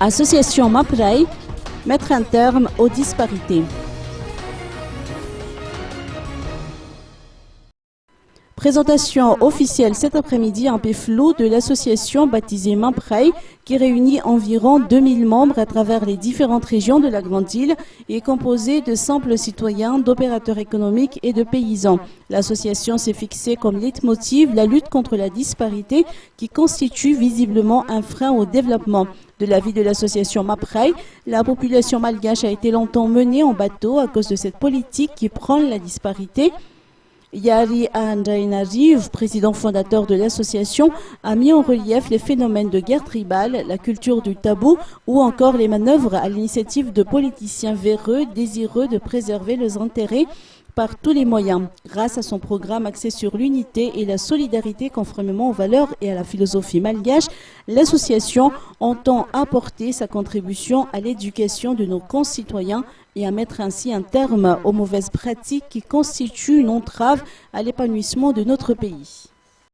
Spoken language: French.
Association MAPREI, mettre un terme aux disparités. Présentation officielle cet après-midi en Péflou de l'association baptisée MAPREI qui réunit environ 2000 membres à travers les différentes régions de la Grande Île et est composée de simples citoyens, d'opérateurs économiques et de paysans. L'association s'est fixée comme leitmotiv la lutte contre la disparité qui constitue visiblement un frein au développement. De l'avis de l'association MAPREI, la population malgache a été longtemps menée en bateau à cause de cette politique qui prône la disparité. Yari Andrainariv, président fondateur de l'association, a mis en relief les phénomènes de guerre tribale, la culture du tabou ou encore les manœuvres à l'initiative de politiciens véreux désireux de préserver leurs intérêts par tous les moyens. Grâce à son programme axé sur l'unité et la solidarité conformément aux valeurs et à la philosophie malgache, l'association entend apporter sa contribution à l'éducation de nos concitoyens et à mettre ainsi un terme aux mauvaises pratiques qui constituent une entrave à l'épanouissement de notre pays.